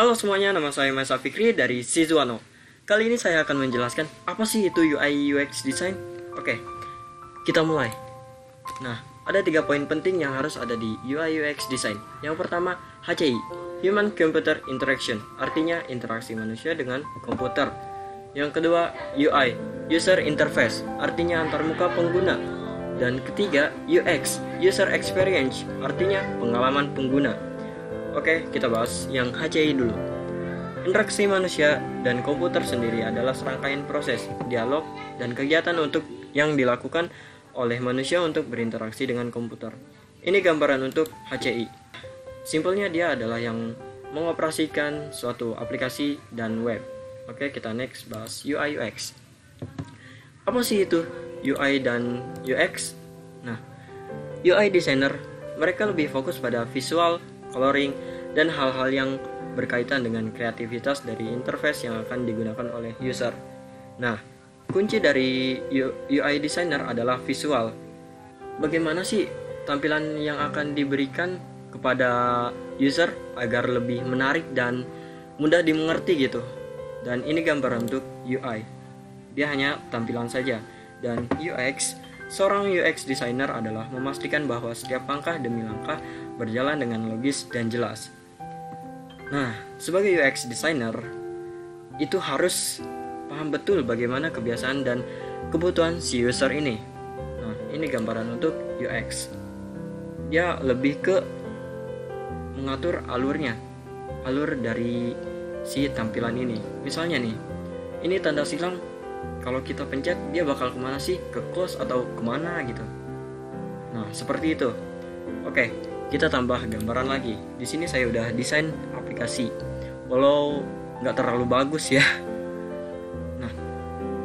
Halo semuanya, nama saya Mas Fikri dari Sizuano. Kali ini saya akan menjelaskan apa sih itu UI UX design. Oke, kita mulai. Nah, ada 3 poin penting yang harus ada di UI UX design. Yang pertama, HCI, Human Computer Interaction, artinya interaksi manusia dengan komputer. Yang kedua, UI, User Interface, artinya antarmuka pengguna. Dan ketiga, UX, User Experience, artinya pengalaman pengguna. Oke, kita bahas yang HCI dulu. Interaksi manusia dan komputer sendiri adalah serangkaian proses, dialog, dan kegiatan yang dilakukan oleh manusia untuk berinteraksi dengan komputer. Ini gambaran untuk HCI. Simpelnya dia adalah yang mengoperasikan suatu aplikasi dan web. Oke, kita next bahas UI UX. Apa sih itu UI dan UX? Nah, UI designer mereka lebih fokus pada visual, coloring, dan hal-hal yang berkaitan dengan kreativitas dari interface yang akan digunakan oleh user. Nah, kunci dari UI designer adalah visual. Bagaimana sih tampilan yang akan diberikan kepada user agar lebih menarik dan mudah dimengerti gitu. Dan ini gambar untuk UI. Dia hanya tampilan saja. Dan UX, seorang UX designer adalah memastikan bahwa setiap langkah demi langkah berjalan dengan logis dan jelas. Nah, sebagai UX designer, itu harus paham betul bagaimana kebiasaan dan kebutuhan si user ini. Nah, ini gambaran untuk UX. Dia lebih ke mengatur alur dari si tampilan ini. Misalnya nih, ini tanda silang, kalau kita pencet dia bakal kemana sih? Ke close atau kemana gitu. Nah, seperti itu. Oke, kita tambah gambaran lagi. Di sini saya udah desain aplikasi, walau nggak terlalu bagus ya. Nah,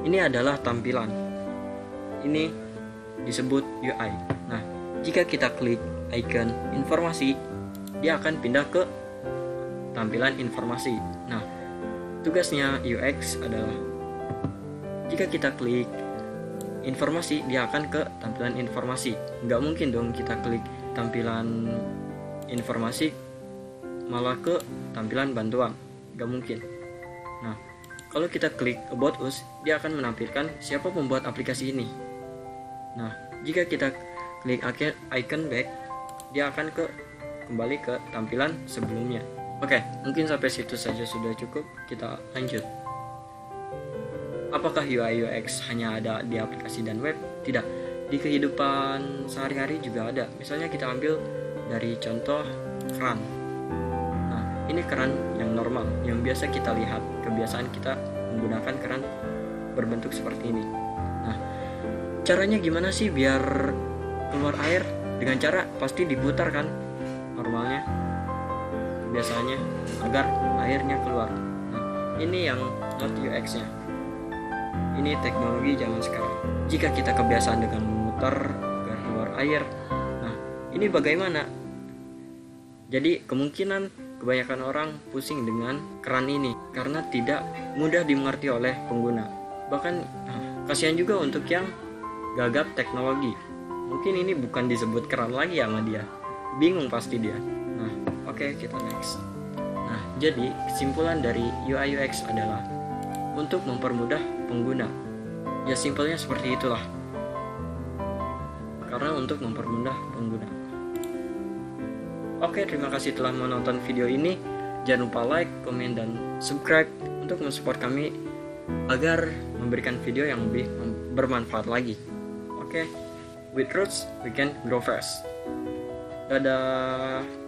ini adalah tampilan. Ini disebut UI. Nah, jika kita klik icon informasi, dia akan pindah ke tampilan informasi. Nah, tugasnya UX adalah jika kita klik informasi, dia akan ke tampilan informasi. Nggak mungkin dong kita klik tampilan informasi malah ke tampilan bantuan. Nggak mungkin. Nah, kalau kita klik About Us, dia akan menampilkan siapa pembuat aplikasi ini. Nah, jika kita klik icon back, dia akan kembali ke tampilan sebelumnya. Oke, mungkin sampai situ saja sudah cukup. Kita lanjut. Apakah UI UX hanya ada di aplikasi dan web? Tidak. Di kehidupan sehari-hari juga ada. Misalnya kita ambil dari contoh keran. Nah, ini keran yang normal, yang biasa kita lihat. Kebiasaan kita menggunakan keran berbentuk seperti ini. Nah, caranya gimana sih biar keluar air? Dengan cara pasti diputar kan normalnya, biasanya, agar airnya keluar. Nah, ini yang not UX-nya. Ini teknologi zaman sekarang. Jika kita kebiasaan dengan memutar agar keluar air, nah ini bagaimana? Jadi kemungkinan kebanyakan orang pusing dengan keran ini karena tidak mudah dimengerti oleh pengguna. Bahkan kasihan juga untuk yang gagap teknologi. Mungkin ini bukan disebut keran lagi sama dia. Bingung pasti dia. Nah, oke, kita next. Nah, jadi kesimpulan dari UI UX adalah untuk mempermudah pengguna. Ya simpelnya seperti itulah. Karena untuk mempermudah pengguna. Oke, terima kasih telah menonton video ini. Jangan lupa like, komen, dan subscribe untuk mensupport kami agar memberikan video yang lebih bermanfaat lagi. Oke, with roots we can grow fast. Dadah.